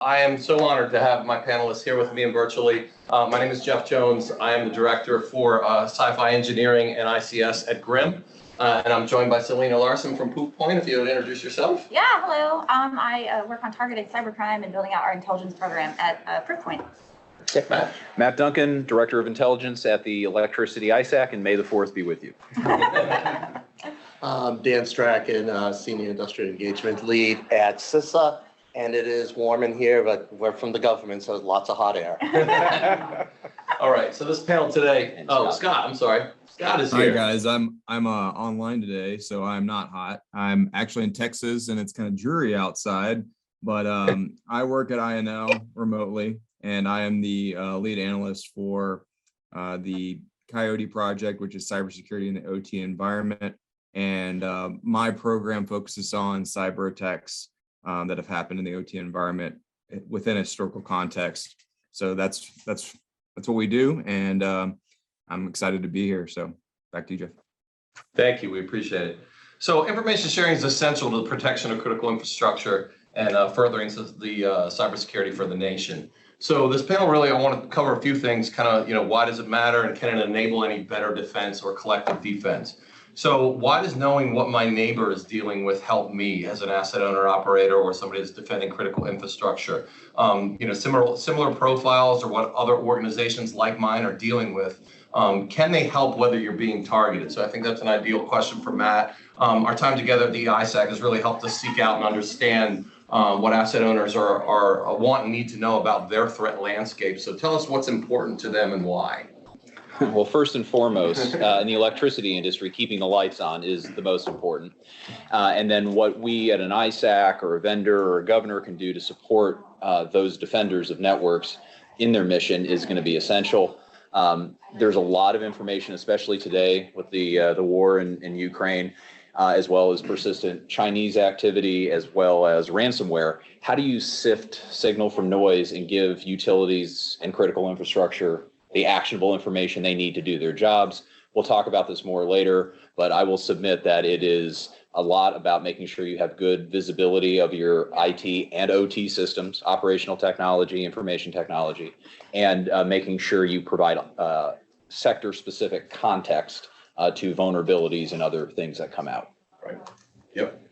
I am so honored to have my panelists here with me and virtually. My name is Jeff Jones. I am the director for Sci-Fi Engineering and ICS at GRIMM. And I'm joined by Selena Larson from Proofpoint. If you would introduce yourself. Yeah, hello. I work on targeted cybercrime and building out our intelligence program at Proofpoint. Okay. Matt Duncan, Director of Intelligence at the Electricity ISAC, and may the 4th be with you. Dan Strachan, Senior Industrial Engagement Lead at CISA, and it is warm in here, but we're from the government, so lots of hot air. All right, so this panel today, Scott, I'm sorry. Scott is here. Hi guys, I'm online today, so I'm not hot. I'm actually in Texas, and it's kind of dreary outside, but I work at INL remotely, and I am the lead analyst for the Coyote project, which is cybersecurity in the OT environment. And my program focuses on cyber attacks that have happened in the OT environment within a historical context. So that's what we do, and I'm excited to be here. So back to you, Jeff. Thank you. We appreciate it. So information sharing is essential to the protection of critical infrastructure and furthering the cybersecurity for the nation. So this panel really, I want to cover a few things, kind of, why does it matter, and can it enable any better defense or collective defense? So why does knowing what my neighbor is dealing with help me as an asset owner operator or somebody that's defending critical infrastructure? Similar profiles or what other organizations like mine are dealing with, can they help whether you're being targeted? So I think that's an ideal question for Matt. Our time together at the ISAC has really helped us seek out and understand what asset owners want and need to know about their threat landscape. So tell us what's important to them and why. Well, first and foremost, in the electricity industry, keeping the lights on is the most important. And then what we at an ISAC or a vendor or a governor can do to support those defenders of networks in their mission is going to be essential. There's a lot of information, especially today with the war in Ukraine, as well as persistent Chinese activity, as well as ransomware. How do you sift signal from noise and give utilities and critical infrastructure the actionable information they need to do their jobs? We'll talk about this more later, but I will submit that it is a lot about making sure you have good visibility of your IT and OT systems, operational technology, information technology, and making sure you provide sector-specific context to vulnerabilities and other things that come out. Right. Yep.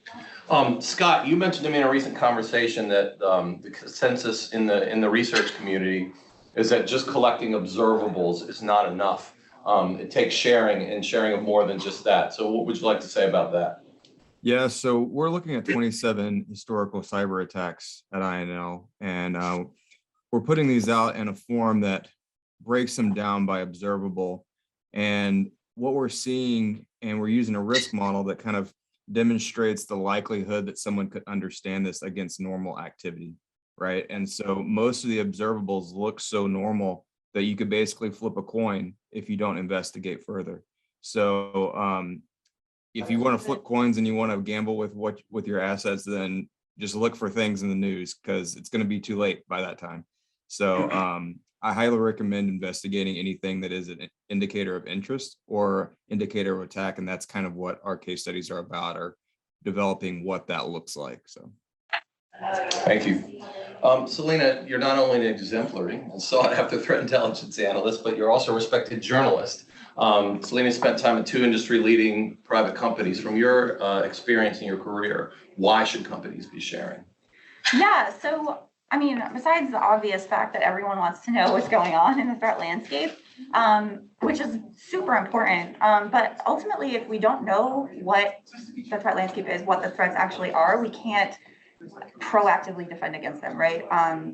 Scott, you mentioned to me in a recent conversation that the consensus in the research community is that just collecting observables is not enough. It takes sharing of more than just that. So what would you like to say about that? Yeah, so we're looking at 27 historical cyber attacks at INL, and we're putting these out in a form that breaks them down by observable. And what we're seeing, and we're using a risk model that kind of demonstrates the likelihood that someone could understand this against normal activity. Right. And so most of the observables look so normal that you could basically flip a coin if you don't investigate further. So if you want to flip coins and you want to gamble with your assets, then just look for things in the news, because it's going to be too late by that time. So I highly recommend investigating anything that is an indicator of interest or indicator of attack. And that's kind of what our case studies are about, are developing what that looks like. So. Thank you. Selena, you're not only an exemplary and sought-after threat intelligence analyst, but you're also a respected journalist. Selena spent time at 2 industry-leading private companies. From your experience in your career, why should companies be sharing? Yeah, so, I mean, besides the obvious fact that everyone wants to know what's going on in the threat landscape, which is super important, but ultimately, if we don't know what the threat landscape is, what the threats actually are, we can't proactively defend against them, right?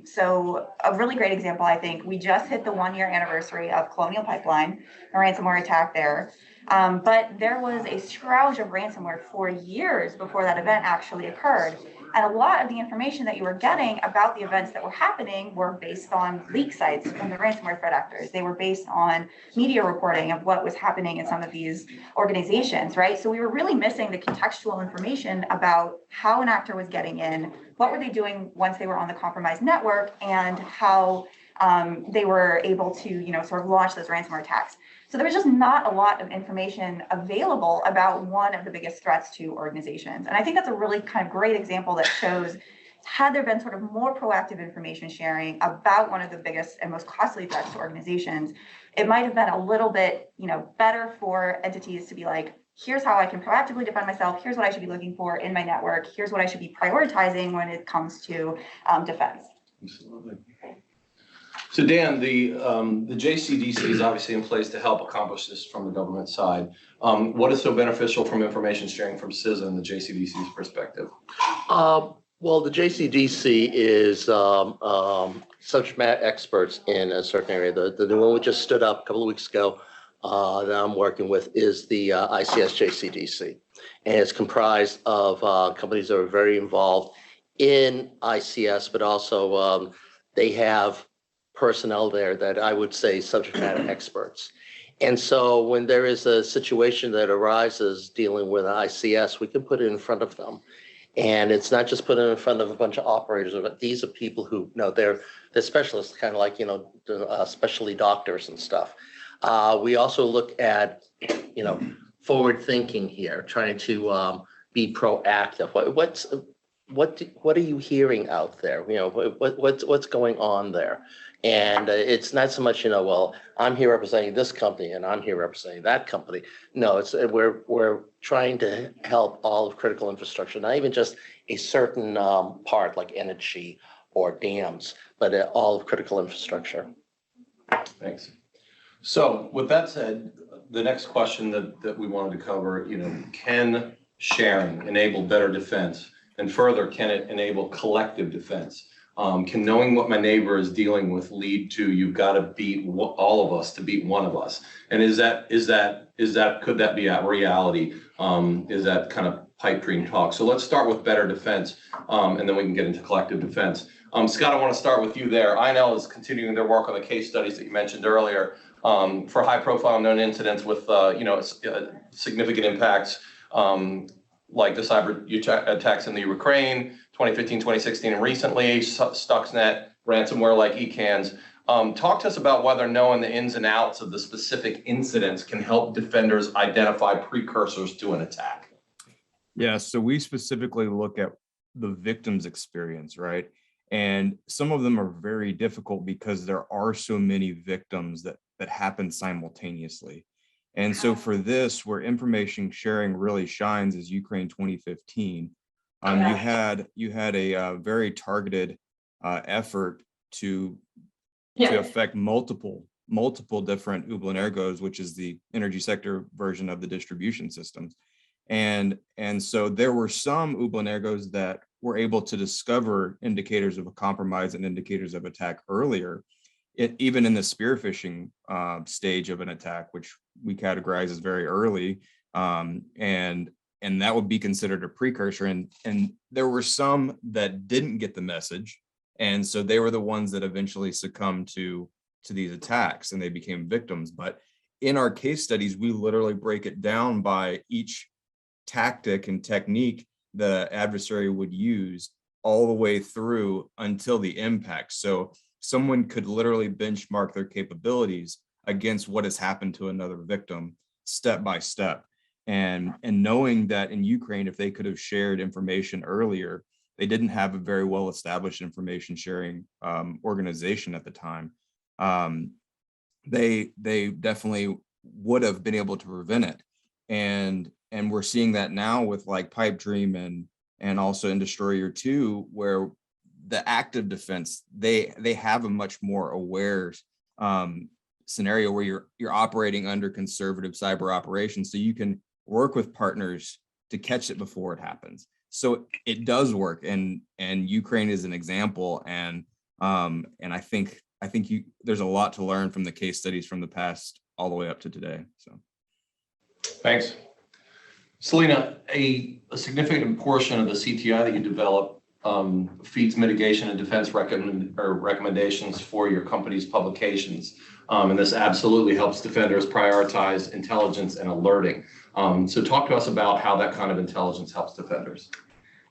So a really great example, I think, we just hit the 1-year anniversary of Colonial Pipeline, a ransomware attack there. But there was a scourge of ransomware for years before that event actually occurred. And a lot of the information that you were getting about the events that were happening were based on leak sites from the ransomware threat actors. They were based on media reporting of what was happening in some of these organizations, right? So we were really missing the contextual information about how an actor was getting in, what were they doing once they were on the compromised network, and how they were able to, sort of launch those ransomware attacks. So there was just not a lot of information available about one of the biggest threats to organizations. And I think that's a really kind of great example that shows had there been sort of more proactive information sharing about one of the biggest and most costly threats to organizations, it might have been a little bit, better for entities to be like, here's how I can proactively defend myself. Here's what I should be looking for in my network. Here's what I should be prioritizing when it comes to defense. Absolutely. So Dan, the JCDC is obviously in place to help accomplish this from the government side. What is so beneficial from information sharing from CISA and the JCDC's perspective? Well, the JCDC is subject matter experts in a certain area. The new one we just stood up a couple of weeks ago that I'm working with is the ICS JCDC. And it's comprised of companies that are very involved in ICS, but also they have personnel there that I would say subject matter experts. And so when there is a situation that arises dealing with ICS, we can put it in front of them. And it's not just put it in front of a bunch of operators, but these are people who they're specialists, kind of like, specialty doctors and stuff. We also look at, forward thinking here, trying to be proactive. What are you hearing out there? What's going on there? And it's not so much, well, I'm here representing this company and I'm here representing that company. No, it's we're trying to help all of critical infrastructure, not even just a certain part like energy or dams, but all of critical infrastructure. Thanks. So with that said, the next question that we wanted to cover, can sharing enable better defense? And further, can it enable collective defense? Can knowing what my neighbor is dealing with lead to you've got to beat all of us to beat one of us? And could that be a reality? Is that kind of pipe dream talk? So let's start with better defense, and then we can get into collective defense. Scott, I want to start with you there. INL is continuing their work on the case studies that you mentioned earlier for high-profile known incidents with significant impacts. Like the cyber attacks in the Ukraine, 2015, 2016, and recently, Stuxnet, ransomware like ECANs. Talk to us about whether knowing the ins and outs of the specific incidents can help defenders identify precursors to an attack. Yeah, so we specifically look at the victim's experience, right? And some of them are very difficult because there are so many victims that happen simultaneously. And so for this, where information sharing really shines is Ukraine 2015. You had a very targeted effort to affect multiple different Ublanergos, which is the energy sector version of the distribution systems. And so there were some Ublanergos that were able to discover indicators of a compromise and indicators of attack earlier, even in the spear phishing stage of an attack, which we categorize as very early, and that would be considered a precursor. And there were some that didn't get the message, and so they were the ones that eventually succumbed to these attacks, and they became victims. But in our case studies, we literally break it down by each tactic and technique the adversary would use all the way through until the impact. So someone could literally benchmark their capabilities against what has happened to another victim step by step. And knowing that in Ukraine, if they could have shared information earlier, they didn't have a very well established information sharing organization at the time. They definitely would have been able to prevent it. And we're seeing that now with like Pipe Dream and also in Destroyer 2, where the active defense, they have a much more aware scenario where you're operating under conservative cyber operations, so you can work with partners to catch it before it happens. So it does work, and Ukraine is an example, and I think there's a lot to learn from the case studies from the past all the way up to today. So thanks. Selena, a significant portion of the CTI that you develop feeds mitigation and defense recommendations for your company's publications. And this absolutely helps defenders prioritize intelligence and alerting. So talk to us about how that kind of intelligence helps defenders.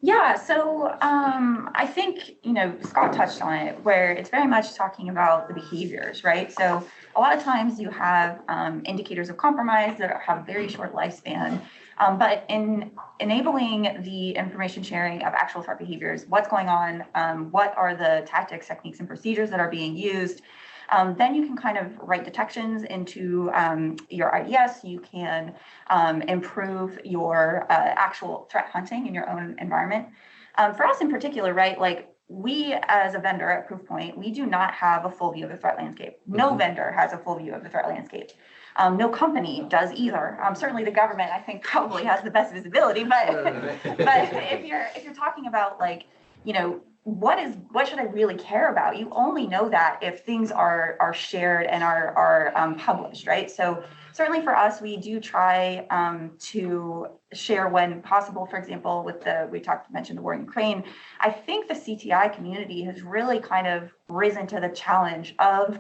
Yeah, so I think, Scott touched on it, where it's very much talking about the behaviors, right? So a lot of times you have indicators of compromise that have a very short lifespan. But in enabling the information sharing of actual threat behaviors, what's going on, what are the tactics, techniques, and procedures that are being used, then you can kind of write detections into your IDS. You can improve your actual threat hunting in your own environment. For us in particular, right, like we as a vendor at Proofpoint, we do not have a full view of the threat landscape. No vendor has a full view of the threat landscape. No company does either. Certainly the government, I think, probably has the best visibility, but if you're talking about like, what should I really care about? You only know that if things are shared and are published, right? So certainly for us, we do try to share when possible. For example, mentioned the war in Ukraine. I think the CTI community has really kind of risen to the challenge of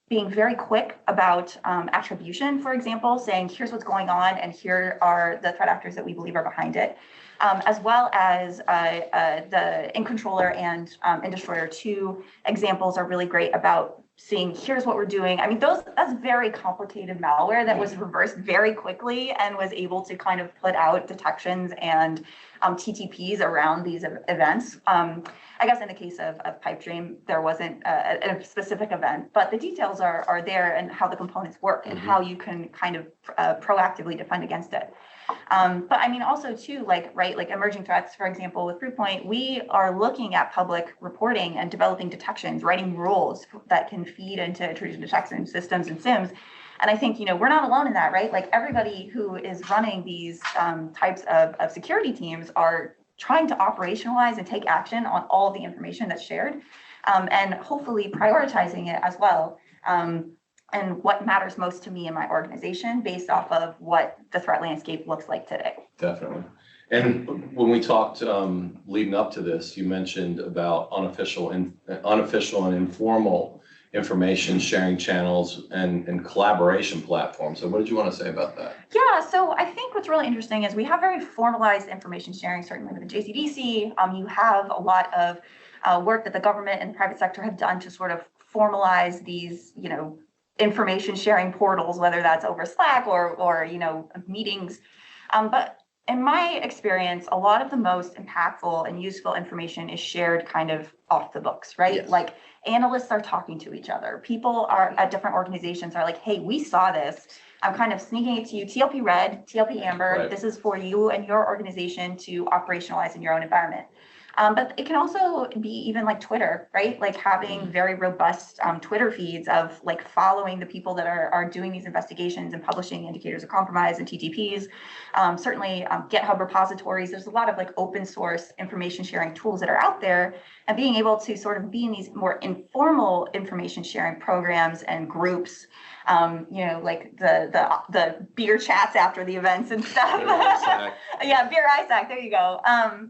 being very quick about attribution, for example, saying here's what's going on and here are the threat actors that we believe are behind it. As well as the In Controller and In Destroyer 2 examples are really great about seeing here's what we're doing. I mean, that's very complicated malware that was reversed very quickly and was able to kind of put out detections and TTPs around these events. I guess in the case of Pipe Dream, there wasn't a specific event, but the details are there and how the components work and how you can kind of proactively defend against it. But I mean, also too, like emerging threats, for example, with Proofpoint, we are looking at public reporting and developing detections, writing rules that can feed into intrusion detection systems and SIMs. And I think, we're not alone in that, right? Like everybody who is running these types of security teams are trying to operationalize and take action on all of the information that's shared, and hopefully prioritizing it as well. And what matters most to me in my organization based off of what the threat landscape looks like today. Definitely. And when we talked leading up to this, you mentioned about unofficial and informal information sharing channels and collaboration platforms. So what did you want to say about that? Yeah, so I think what's really interesting is we have very formalized information sharing, certainly with the JCDC. You have a lot of work that the government and the private sector have done to sort of formalize these, information sharing portals, whether that's over Slack or meetings. But in my experience, a lot of the most impactful and useful information is shared kind of off the books, right? Yes. Like analysts are talking to each other. People are at different organizations are like, hey, we saw this. I'm kind of sneaking it to you, TLP red, TLP amber. Right. This is for you and your organization to operationalize in your own environment. But it can also be even like Twitter, right? Like having very robust Twitter feeds of like following the people that are doing these investigations and publishing indicators of compromise and TTPs. Certainly GitHub repositories. There's a lot of like open source information sharing tools that are out there, and being able to sort of be in these more informal information sharing programs and groups. Like the beer chats after the events and stuff. Yeah, beer ISAC, there you go.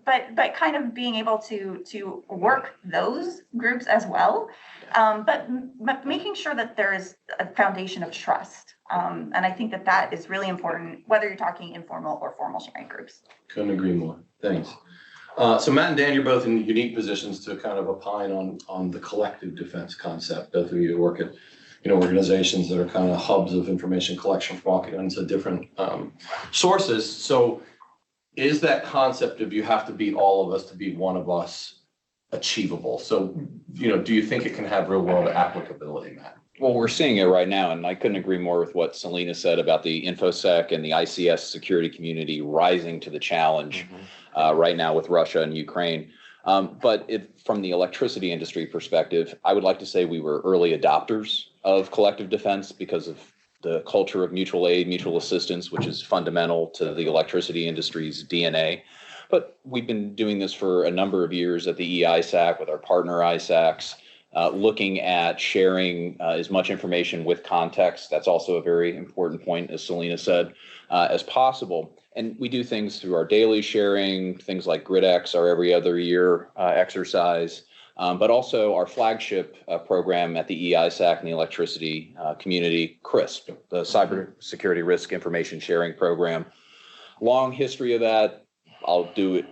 But kind of being able to work those groups as well, but making sure that there is a foundation of trust. And I think that is really important, whether you're talking informal or formal sharing groups. Couldn't agree more. Thanks. So Matt and Dan, you're both in unique positions to kind of opine on the collective defense concept. Both of you work at organizations that are kind of hubs of information collection from all kinds of different sources. So is that concept of you have to be all of us to be one of us achievable? So, do you think it can have real world applicability, Matt? Well, we're seeing it right now, and I couldn't agree more with what Selena said about the InfoSec and the ICS security community rising to the challenge right now with Russia and Ukraine. But from the electricity industry perspective, I would like to say we were early adopters of collective defense because of the culture of mutual aid, mutual assistance, which is fundamental to the electricity industry's DNA. But we've been doing this for a number of years at the EISAC with our partner ISACs, looking at sharing as much information with context. That's also a very important point, as Selena said, as possible. And we do things through our daily sharing, things like GridX, our every other year exercise, but also our flagship program at the EISAC and the electricity community, CRISP, the Cybersecurity Risk Information Sharing Program. Long history of that. I'll do it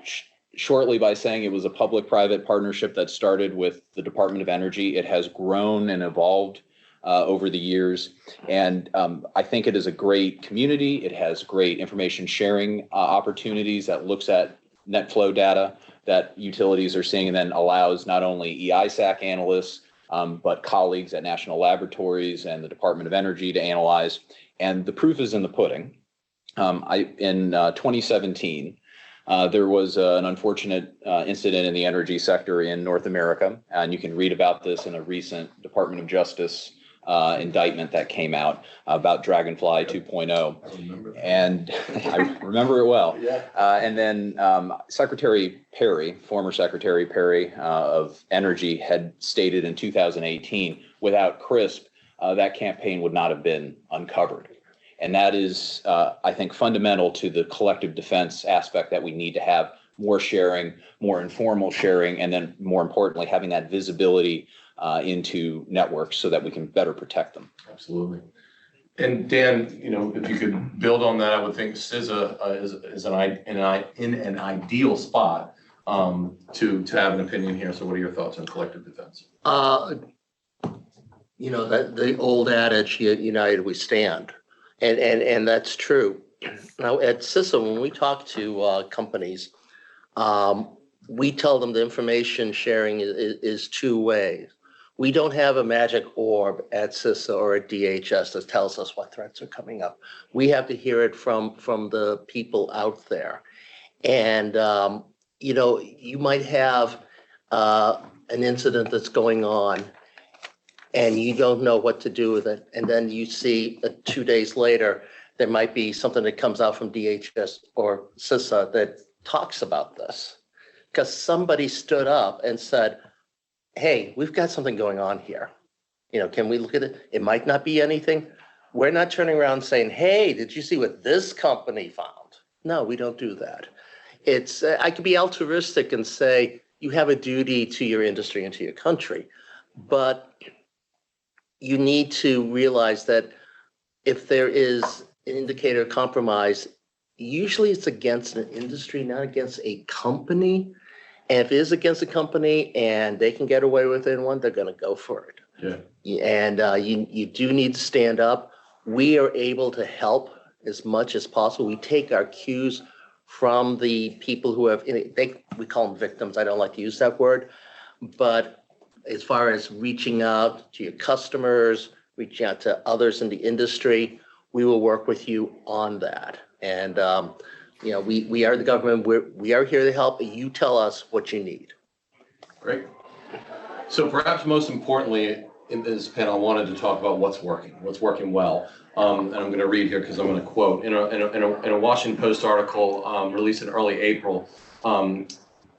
shortly by saying it was a public-private partnership that started with the Department of Energy. It has grown and evolved over the years. And I think it is a great community. It has great information sharing opportunities that looks at net flow data that utilities are seeing, and then allows not only EISAC analysts, but colleagues at national laboratories and the Department of Energy to analyze. And the proof is in the pudding. In 2017, there was an unfortunate incident in the energy sector in North America, and you can read about this in a recent Department of Justice indictment that came out about Dragonfly 2.0. And I remember it well. Yeah. And then Secretary Perry, former Secretary Perry of Energy, had stated in 2018, without CRISP, that campaign would not have been uncovered. And that is, I think, fundamental to the collective defense aspect that we need to have more sharing, more informal sharing, and then more importantly, having that visibility into networks so that we can better protect them. Absolutely. And Dan, you know, if you could build on that, I would think CISA is in an ideal spot to have an opinion here. So what are your thoughts on collective defense? You know, that the old adage, united we stand. And that's true. Now at CISA, when we talk to companies, we tell them the information sharing is two ways. We don't have a magic orb at CISA or at DHS that tells us what threats are coming up. We have to hear it from the people out there. And, you know, you might have an incident that's going on and you don't know what to do with it. And then you see that 2 days later, there might be something that comes out from DHS or CISA that talks about this. Because somebody stood up and said, hey, we've got something going on here. You know, can we look at it? It might not be anything. We're not turning around saying, hey, did you see what this company found? No, we don't do that. It's, I could be altruistic and say, you have a duty to your industry and to your country. But you need to realize that if there is an indicator of compromise, usually it's against an industry, not against a company. And if it is against a company and they can get away with it in one, they're going to go for it. Yeah. And you do need to stand up. We are able to help as much as possible. We take our cues from the people who have, we call them victims. I don't like to use that word, but as far as reaching out to your customers, reaching out to others in the industry, we will work with you on that. And, you know, we are the government. We are here to help. You tell us what you need. Great. So perhaps most importantly in this panel, I wanted to talk about what's working well. And I'm going to read here because I'm going to quote in a Washington Post article released in early April.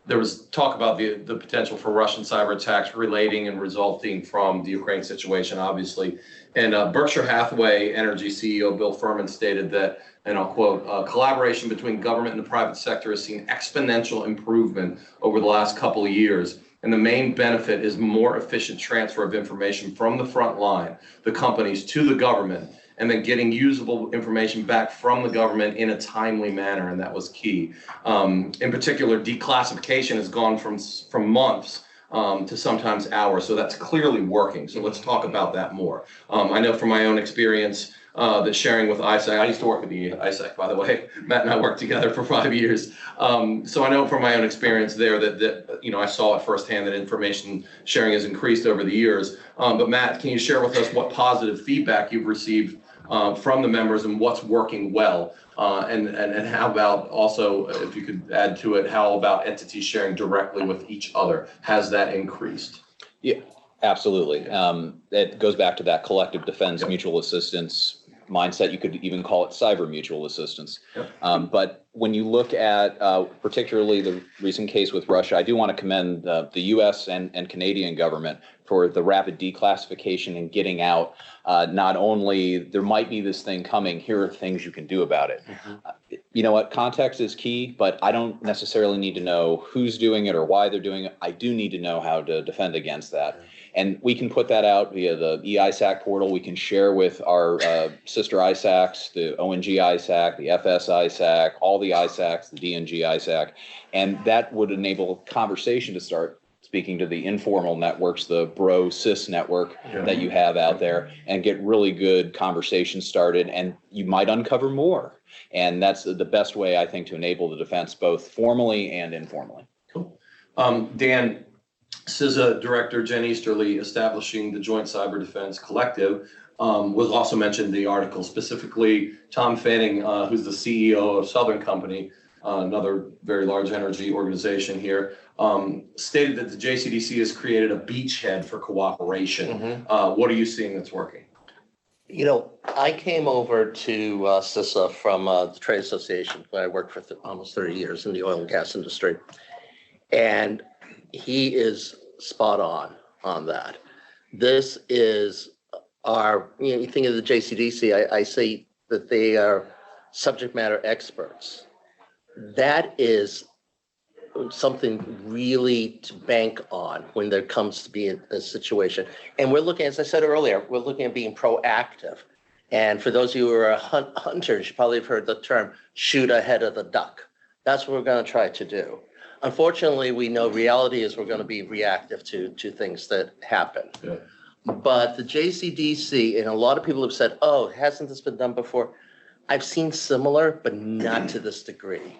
There was talk about the potential for Russian cyber attacks relating and resulting from the Ukraine situation, obviously. And Berkshire Hathaway Energy CEO Bill Furman stated that, and I'll quote, collaboration between government and the private sector has seen exponential improvement over the last couple of years. And the main benefit is more efficient transfer of information from the front line, the companies, to the government, and then getting usable information back from the government in a timely manner, and that was key. In particular, declassification has gone from months to sometimes hours, so that's clearly working. So let's talk about that more. I know from my own experience that sharing with ISAC, I used to work with the ISAC, by the way. Matt and I worked together for 5 years. So I know from my own experience there that you know, I saw it firsthand that information sharing has increased over the years. But Matt, can you share with us what positive feedback you've received from the members and what's working well? And how about also, if you could add to it, how about entities sharing directly with each other? Has that increased? Yeah, absolutely. It goes back to that collective defense, mutual assistance mindset. You could even call it cyber mutual assistance. But when you look at particularly the recent case with Russia, I do want to commend the U.S. and Canadian government for the rapid declassification and getting out. Not only there might be this thing coming, here are things you can do about it. You know what? Context is key, but I don't necessarily need to know who's doing it or why they're doing it. I do need to know how to defend against that. And we can put that out via the eISAC portal. We can share with our sister ISACs, the ONG ISAC, the FS ISAC, all the ISACs, the DNG ISAC, and that would enable conversation to start speaking to the informal networks, the bro-cis network that you have out there, and get really good conversations started, and you might uncover more. And that's the best way, I think, to enable the defense, both formally and informally. Cool. Dan, CISA Director Jen Easterly establishing the Joint Cyber Defense Collective was also mentioned in the article, specifically Tom Fanning, who's the CEO of Southern Company, another very large energy organization here, stated that the JCDC has created a beachhead for cooperation. What are you seeing that's working? You know, I came over to CISA from the trade association where I worked for almost 30 years in the oil and gas industry. And he is spot on that. This is our, you know, you think of the JCDC, I say that they are subject matter experts. That is something really to bank on when there comes to be a situation. And we're looking, as I said earlier, we're looking at being proactive. And for those of you who are hunters, you probably have heard the term shoot ahead of the duck. That's what we're going to try to do. Unfortunately, we know reality is we're going to be reactive to things that happen. Yeah. But the JCDC, and a lot of people have said, oh, hasn't this been done before? I've seen similar, but not to this degree.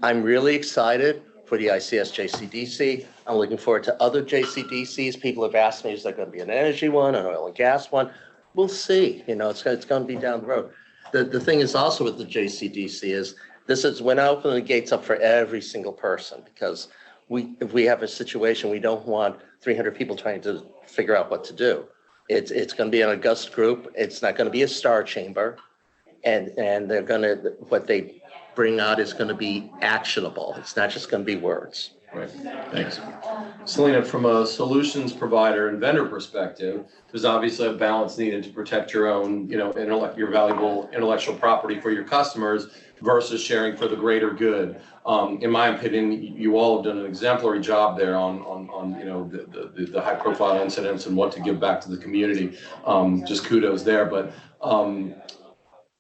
I'm really excited for the ICS JCDC. I'm looking forward to other JCDCs. People have asked me, is there going to be an energy one, an oil and gas one? We'll see. You know, it's going to be down the road. The thing is also with the JCDC is we're not opening the gates up for every single person, because if we have a situation, we don't want 300 people trying to figure out what to do. It's going to be an august group. It's not going to be a star chamber, and they're going to, what they bring out is going to be actionable. It's not just going to be words. Right. Thanks. Selena, from a solutions provider and vendor perspective, there's obviously a balance needed to protect your own, you know, your valuable intellectual property for your customers versus sharing for the greater good. In my opinion, you all have done an exemplary job there on you know, the high profile incidents and what to give back to the community. Just kudos there. But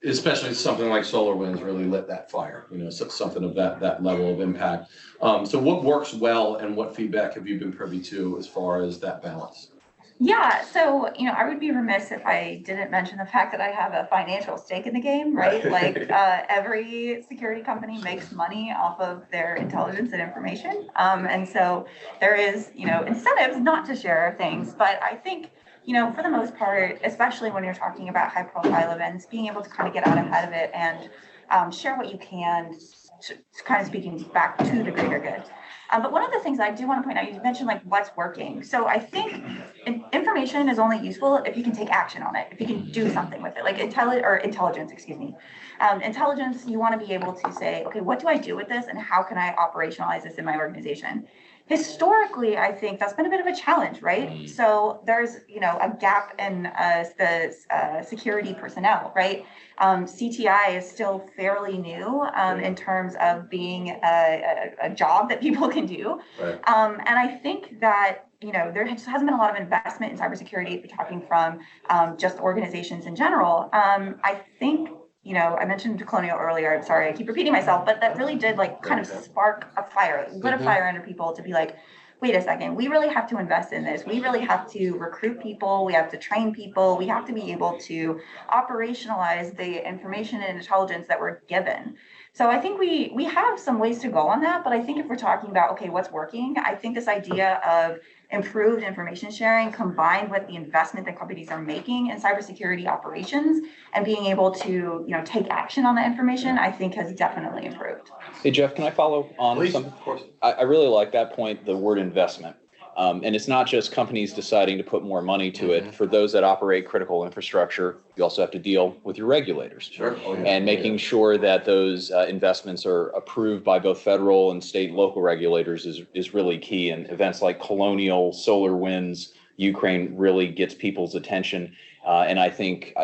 especially something like SolarWinds really lit that fire, you know, something of that level of impact. So what works well, and what feedback have you been privy to as far as that balance? Yeah, so, you know, I would be remiss if I didn't mention the fact that I have a financial stake in the game, right? Like every security company makes money off of their intelligence and information. And so there is, you know, incentives not to share things, but I think, you know, for the most part, especially when you're talking about high profile events, being able to kind of get out ahead of it and share what you can, kind of speaking back to the greater good. But one of the things I do want to point out, you mentioned like what's working. So I think information is only useful if you can take action on it, if you can do something with it, like intelligence, excuse me. Intelligence, you want to be able to say, okay, what do I do with this and how can I operationalize this in my organization? Historically, I think that's been a bit of a challenge, right? So there's, you know, a gap in the security personnel, right? CTI is still fairly new in terms of being a job that people can do. Right. And I think that, you know, there just hasn't been a lot of investment in cybersecurity, if you're talking from just organizations in general. I think, you know, I mentioned Colonial earlier, I'm sorry, I keep repeating myself, but that really did like kind of spark a fire, lit a fire under people to be like, wait a second, we really have to invest in this. We really have to recruit people. We have to train people. We have to be able to operationalize the information and intelligence that we're given. So I think we have some ways to go on that, but I think if we're talking about, okay, what's working, I think this idea of improved information sharing combined with the investment that companies are making in cybersecurity operations and being able to, you know, take action on that information, I think has definitely improved. Hey, Jeff, can I follow on Please, something? of course. I really like that point, the word investment. And it's not just companies deciding to put more money to it. For those that operate critical infrastructure, you also have to deal with your regulators. Sure. Oh, yeah. And making sure that those investments are approved by both federal and state and local regulators is really key. And events like Colonial, SolarWinds, Ukraine really gets people's attention. And I think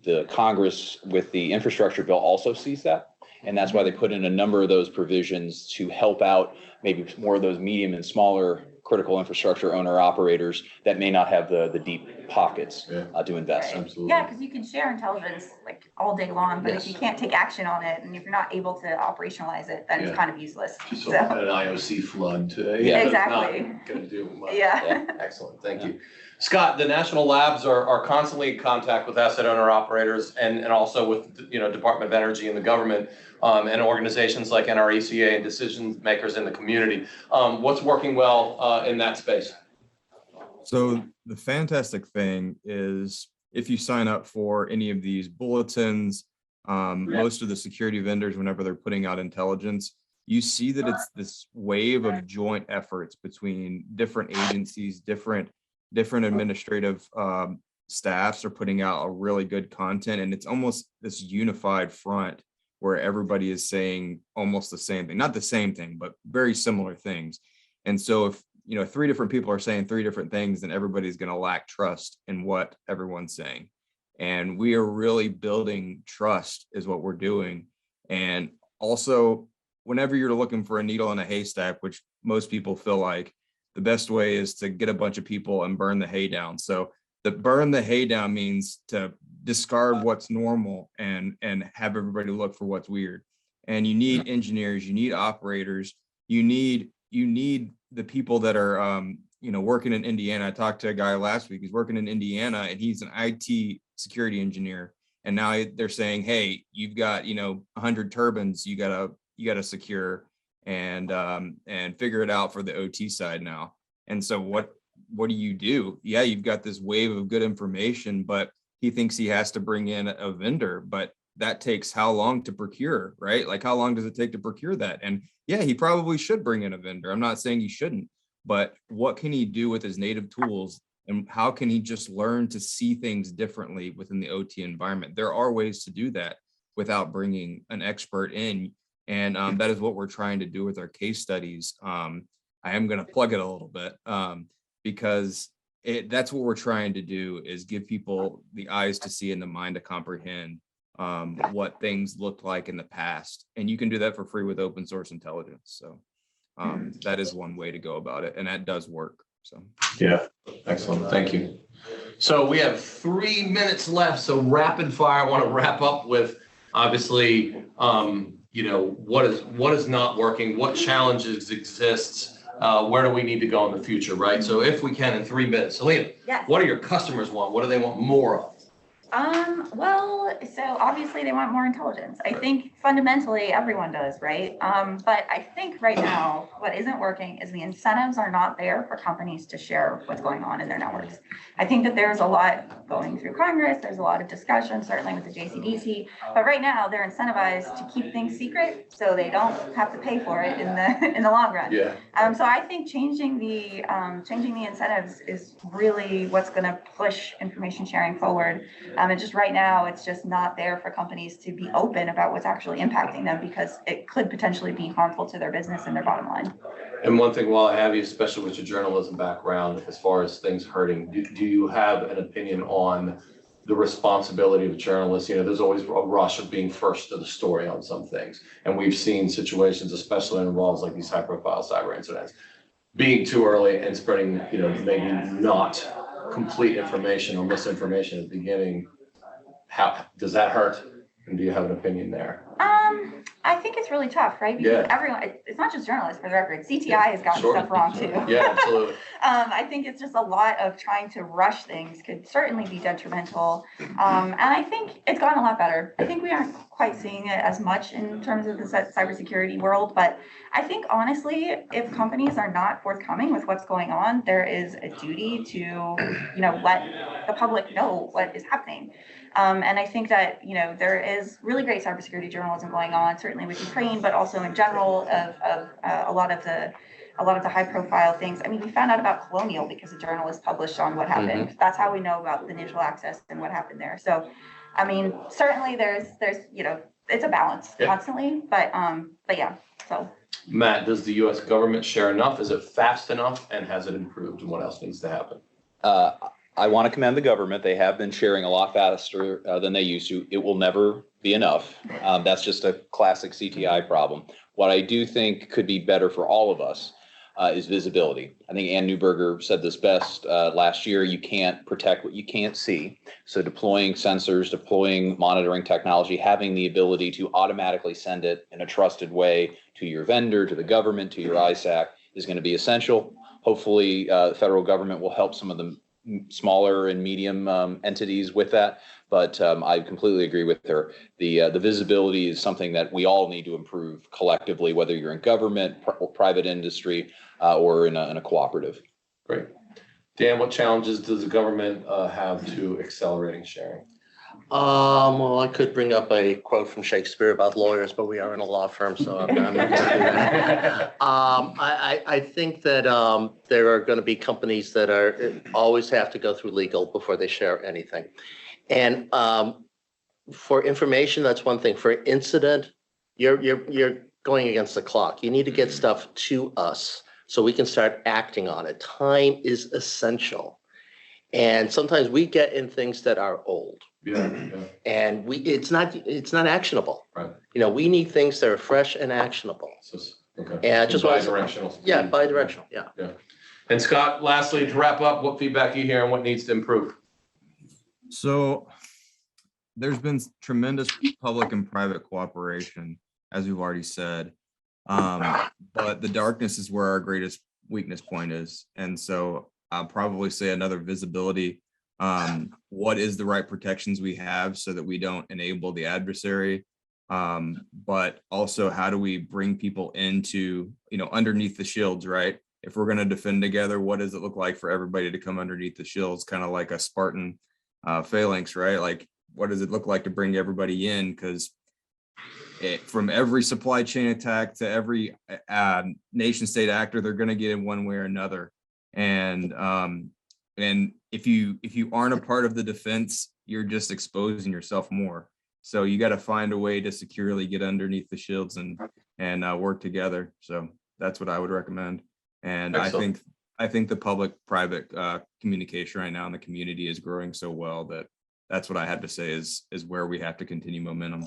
the Congress with the infrastructure bill also sees that. And that's why they put in a number of those provisions to help out maybe more of those medium and smaller critical infrastructure owner operators that may not have the deep pockets to invest. Absolutely. Yeah, because you can share intelligence like all day long, but if you can't take action on it and if you're not able to operationalize it, then it's kind of useless. Just So, an IOC flood today. Yeah. Exactly. Not going to do much. yeah. Excellent, thank you. Scott, the national labs are constantly in contact with asset owner operators and also with, Department of Energy and the government and organizations like NRECA and decision makers in the community. What's working well in that space? So the fantastic thing is if you sign up for any of these bulletins, most of the security vendors, whenever they're putting out intelligence, you see that it's this wave of joint efforts between different agencies, different administrative staffs are putting out a really good content, and it's almost this unified front where everybody is saying almost the same thing, not the same thing, but very similar things. And so if three different people are saying three different things, then everybody's going to lack trust in what everyone's saying. And we are really building trust is what we're doing. And also, whenever you're looking for a needle in a haystack, which most people feel like, the best way is to get a bunch of people and burn the hay down. So the burn the hay down means to discard what's normal and have everybody look for what's weird. And you need engineers, you need operators, you need the people that are working in Indiana. I talked to a guy last week, he's working in Indiana and he's an IT security engineer. And now they're saying, hey, you've got 100 turbines you gotta secure and figure it out for the OT side now. And so what do you do? Yeah, you've got this wave of good information, but he thinks he has to bring in a vendor, but that takes how long to procure, right? Like how long does it take to procure that? And yeah, he probably should bring in a vendor. I'm not saying he shouldn't, but what can he do with his native tools? And how can he just learn to see things differently within the OT environment? There are ways to do that without bringing an expert in. And that is what we're trying to do with our case studies. I am going to plug it a little bit because that's what we're trying to do is give people the eyes to see and the mind to comprehend what things looked like in the past. And you can do that for free with open source intelligence. So that is one way to go about it. And that does work. So yeah, excellent. Thank you. So we have 3 minutes left. So rapid fire, I want to wrap up with obviously, what is not working, what challenges exists, where do we need to go in the future, right? So if we can in 3 minutes, Selena, Yes. what do your customers want? What do they want more of? Well, so obviously they want more intelligence. I think fundamentally everyone does, right? But I think right now what isn't working is the incentives are not there for companies to share what's going on in their networks. I think that there's a lot going through Congress. There's a lot of discussion, certainly with the JCDC. But right now they're incentivized to keep things secret so they don't have to pay for it in the long run. Yeah. So I think changing the incentives is really what's going to push information sharing forward. And just right now, it's just not there for companies to be open about what's actually impacting them because it could potentially be harmful to their business and their bottom line. And one thing while I have you, especially with your journalism background, as far as things hurting, do you have an opinion on the responsibility of journalists? There's always a rush of being first to the story on some things. And we've seen situations, especially when it involves like these high profile cyber incidents, being too early and spreading, maybe not complete information or misinformation at the beginning. How does that hurt? And do you have an opinion there? I think it's really tough, right? Because everyone, it's not just journalists for the record. CTI has gotten stuff wrong too. Yeah, absolutely. I think it's just a lot of trying to rush things could certainly be detrimental. And I think it's gotten a lot better. I think we aren't quite seeing it as much in terms of the cybersecurity world, but I think honestly, if companies are not forthcoming with what's going on, there is a duty to, let the public know what is happening. And I think that, there is really great cybersecurity journalism going on, certainly with Ukraine, but also in general of a lot of the high profile things. I mean, we found out about Colonial because a journalist published on what happened. Mm-hmm. That's how we know about the initial access and what happened there. So, I mean, certainly there's it's a balance constantly, but yeah, so. Matt, does the U.S. government share enough? Is it fast enough? And has it improved? And what else needs to happen? I want to commend the government. They have been sharing a lot faster than they used to. It will never be enough. That's just a classic CTI problem. What I do think could be better for all of us is visibility. I think Ann Neuberger said this best last year. You can't protect what you can't see. So deploying sensors, deploying monitoring technology, having the ability to automatically send it in a trusted way to your vendor, to the government, to your ISAC is going to be essential. Hopefully, the federal government will help some of the smaller and medium entities with that. But I completely agree with her. The visibility is something that we all need to improve collectively, whether you're in government, private industry, or in a cooperative. Great. Dan, what challenges does the government have to accelerating sharing? Well, I could bring up a quote from Shakespeare about lawyers, but we are in a law firm, so I'm not going to do that. I think that there are going to be companies that always have to go through legal before they share anything. And for information, that's one thing. For incident, you're going against the clock. You need to get stuff to us so we can start acting on it. Time is essential. And sometimes we get in things that are old. Yeah. And it's not actionable. Right. We need things that are fresh and actionable. Okay. And just bi-directional. Yeah, bi-directional. Yeah. And Scott, lastly, to wrap up, what feedback you hear and what needs to improve? So there's been tremendous public and private cooperation, as we've already said. But the darkness is where our greatest weakness point is. And so I'll probably say another visibility. What is the right protections we have so that we don't enable the adversary? But also, how do we bring people into, underneath the shields, right? If we're going to defend together, what does it look like for everybody to come underneath the shields? Kind of like a Spartan phalanx, right? Like, what does it look like to bring everybody in? Because from every supply chain attack to every nation state actor, they're going to get in one way or another. And if you aren't a part of the defense, you're just exposing yourself more. So you got to find a way to securely get underneath the shields and work together. So that's what I would recommend. And Excellent. I think the public-private communication right now in the community is growing so well that that's what I had to say is where we have to continue momentum.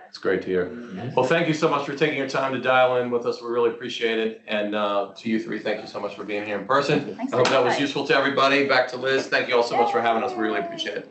It's great to hear. Well, thank you so much for taking your time to dial in with us. We really appreciate it. And to you three, thank you so much for being here in person. Thanks I hope for that was inviting. useful to everybody. Back to Liz. Thank you all so much for having us. We really appreciate it.